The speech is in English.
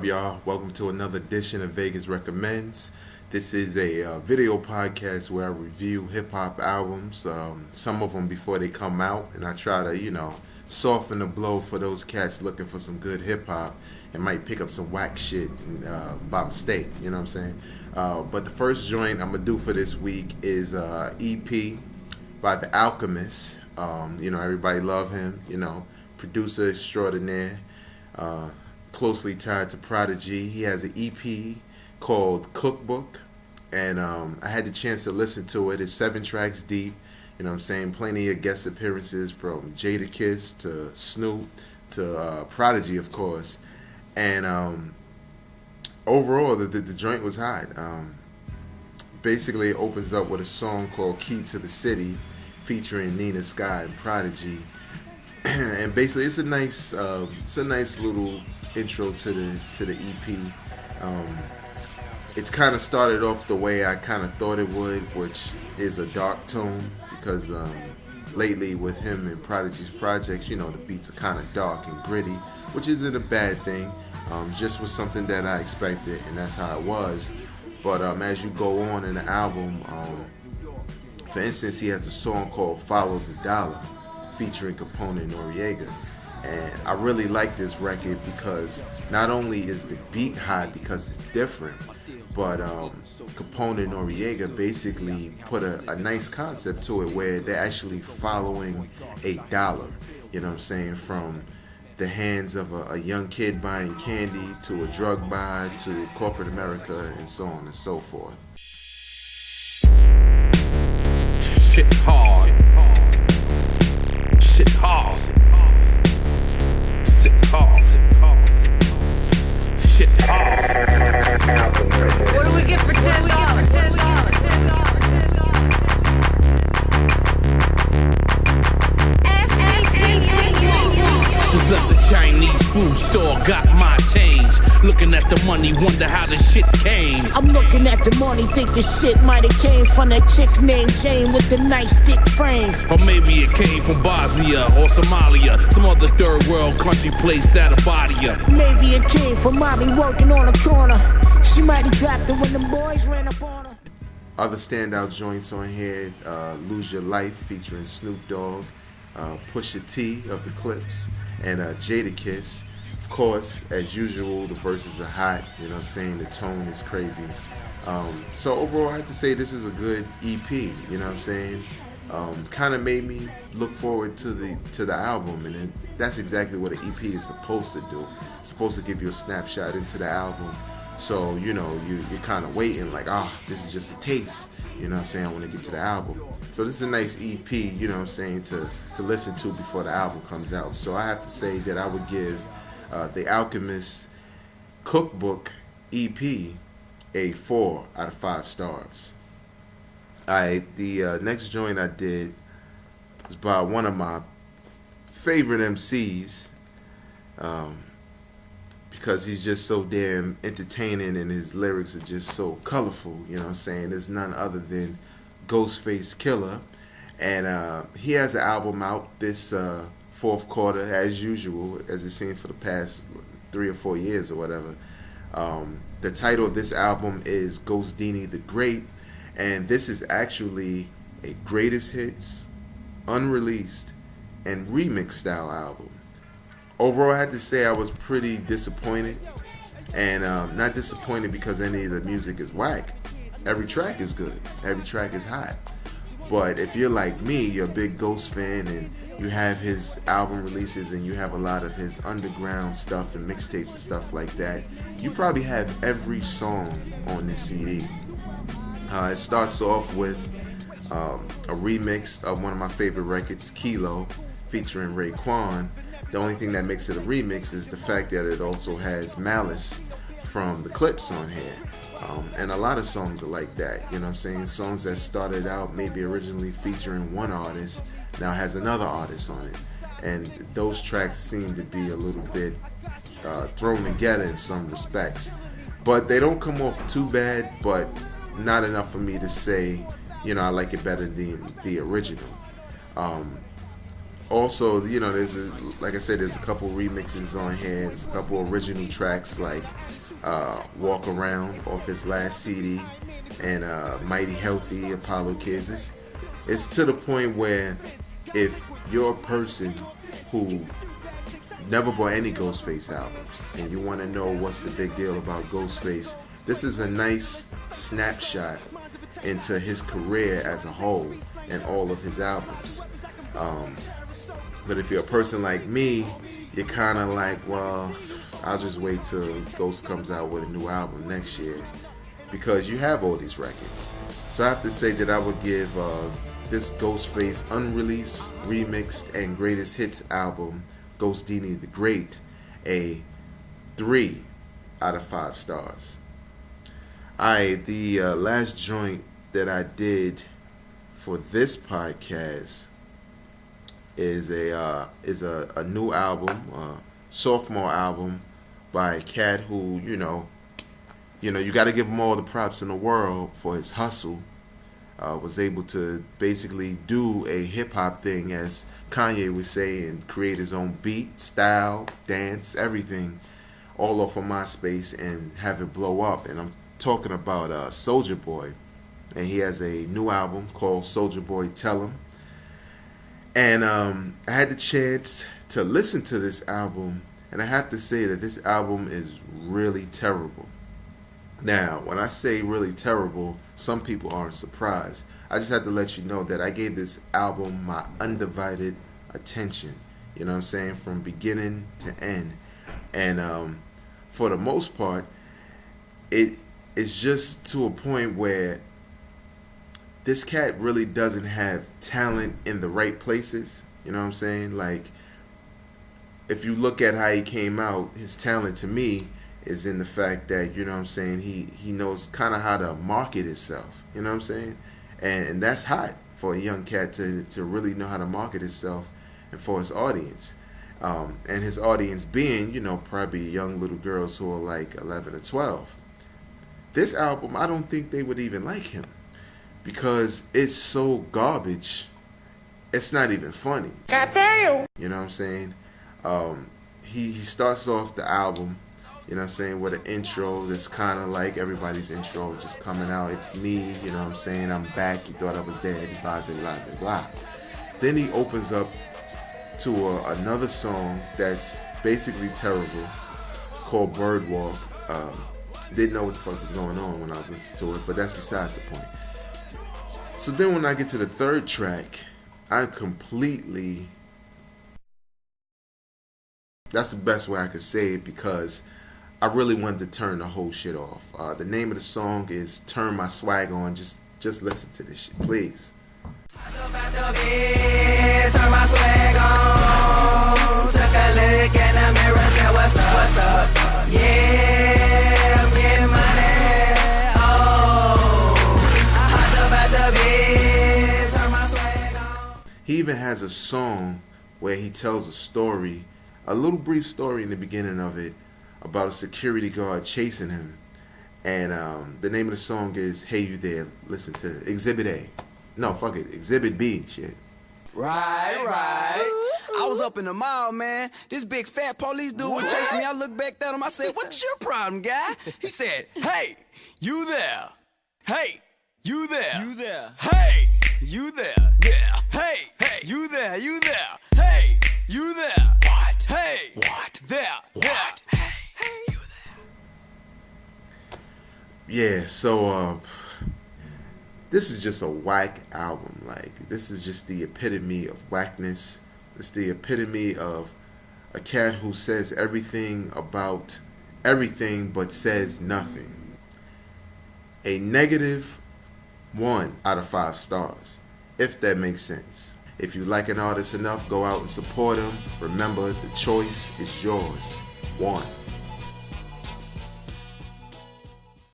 y'all? Welcome to another edition of Vegas Recommends. This is a video podcast where I review hip-hop albums, some of them before they come out, and I try to, soften the blow for those cats looking for some good hip-hop and might pick up some whack shit by mistake, you know what I'm saying? But the first joint I'm going to do for this week is EP by The Alchemist. Everybody love him, producer extraordinaire. Closely tied to Prodigy. He has an EP called Cookbook, and I had the chance to listen to it. It's 7 tracks deep, plenty of guest appearances from Jadakiss to Snoop to Prodigy, of course, and overall the joint was hot. Basically it opens up with a song called Key to the City featuring Nina Sky and Prodigy, and basically it's a nice little intro to the EP. It's kind of started off the way I kind of thought it would, which is a dark tone, because lately with him and Prodigy's projects, the beats are kind of dark and gritty, which isn't a bad thing. Just was something that I expected, and that's how it was. But as you go on in the album, for instance, he has a song called Follow the Dollar featuring Capone and Noriega. And I really like this record because not only is the beat hot because it's different, but Capone and Noriega basically put a nice concept to it where they're actually following a dollar, from the hands of a young kid buying candy to a drug buy to corporate America and so on and so forth. Shit hard. Shit hard. Shit hard. Shit hard. What do we get for $10? Just left the Chinese food store, got my change. Looking at the money, wonder how the shit came. I'm looking at the money, think the shit might have came from that chick named Jane with the nice thick frame. Or maybe it came from Bosnia or Somalia, some other third world country place that'll body ya. Maybe it came from mommy working on a corner. She might have dropped it when the boys ran up on her. Other standout joints on here, Lose Your Life featuring Snoop Dogg, Pusha T of the Clips, and Jadakiss. Of course, as usual, the verses are hot, the tone is crazy. So overall, I have to say this is a good EP, kind of made me look forward to the album, and that's exactly what an EP is supposed to do. It's supposed to give you a snapshot into the album. So, you're kind of waiting like, this is just a taste, I want to get to the album. So this is a nice EP, to listen to before the album comes out. So I have to say that I would give The Alchemist Cookbook EP a 4 out of 5 stars. Alright, the next joint I did was by one of my favorite MCs, because he's just so damn entertaining and his lyrics are just so colorful, There's none other than Ghostface Killah, and he has an album out this fourth quarter, as usual, as it's seen for the past 3 or 4 years or whatever. The title of this album is Ghostdini the Great, and this is actually a greatest hits, unreleased, and remix style album. Overall, I had to say I was pretty disappointed, and not disappointed because any of the music is whack. Every track is good. Every track is hot. But if you're like me, you're a big Ghost fan, and you have his album releases, and you have a lot of his underground stuff and mixtapes and stuff like that, you probably have every song on this CD. It starts off with a remix of one of my favorite records, Kilo, featuring Raekwon. The only thing that makes it a remix is the fact that it also has Malice from the Clips on here. And a lot of songs are like that, Songs that started out maybe originally featuring one artist now has another artist on it. And those tracks seem to be a little bit thrown together in some respects. But they don't come off too bad, but not enough for me to say, I like it better than the original. Also, you know, like I said, there's a couple remixes on here. There's a couple original tracks like "Walk Around" off his last CD, and "Mighty Healthy" Apollo Kids. It's to the point where if you're a person who never bought any Ghostface albums and you want to know what's the big deal about Ghostface, this is a nice snapshot into his career as a whole and all of his albums. But if you're a person like me, you're kind of like, well, I'll just wait till Ghost comes out with a new album next year, because you have all these records. So I have to say that I would give this Ghostface unreleased, remixed, and greatest hits album, Ghostini the Great, a 3 out of 5 stars. Alright, the last joint that I did for this podcast is a new album, sophomore album by a cat who, you got to give him all the props in the world for his hustle. Was able to basically do a hip hop thing, as Kanye would say, and create his own beat, style, dance, everything, all off of MySpace and have it blow up. And I'm talking about Soujah Boy, and he has a new album called Soujahboytellem. And I had the chance to listen to this album, and I have to say that this album is really terrible. Now, when I say really terrible, some people aren't surprised. I just had to let you know that I gave this album my undivided attention. You know what I'm saying? From beginning to end. And for the most part, it is just to a point where this cat really doesn't have talent in the right places. You know what I'm saying? Like, if you look at how he came out, his talent to me is in the fact that, you know what I'm saying, he knows kind of how to market himself. You know what I'm saying? And that's hot for a young cat to really know how to market himself and for his audience. And his audience being, probably young little girls who are like 11 or 12. This album, I don't think they would even like him, because it's so garbage, it's not even funny. You know what I'm saying? He starts off the album, you know what I'm saying, with an intro that's kind of like everybody's intro, just coming out. It's me, you know what I'm saying, I'm back, you thought I was dead, blah, blah, blah, blah. Then he opens up to another song that's basically terrible, called Birdwalk. Didn't know what the fuck was going on when I was listening to it, but that's besides the point. So then when I get to the third track, I completely, that's the best way I could say it, because I really wanted to turn the whole shit off. The name of the song is Turn My Swag On. Just listen to this shit, please. Turn my swag on. Took a look in the mirror, said what's up, what's up? Yeah, I'm getting money. Oh, I hopped up at the bed, turn my swag on. He even has a song where he tells a story, a little brief story in the beginning of it, about a security guard chasing him. And the name of the song is Hey You There. Listen to Exhibit A. No, fuck it. Exhibit B. Shit. Right. I was up in the mall, man. This big fat police dude was chasing me. I looked back at him. I said, "What's your problem, guy?" He said, "Hey, you there? Hey, you there? You there? Hey, you there? Yeah. Hey, you there? You there? Hey, you there? What? Hey, what? There? What? Hey, you there?" Yeah, so this is just a whack album. Like, this is just the epitome of whackness. It's the epitome of a cat who says everything about everything but says nothing. A negative 1 out of 5 stars, if that makes sense. If you like an artist enough, go out and support him. Remember, the choice is yours. 1.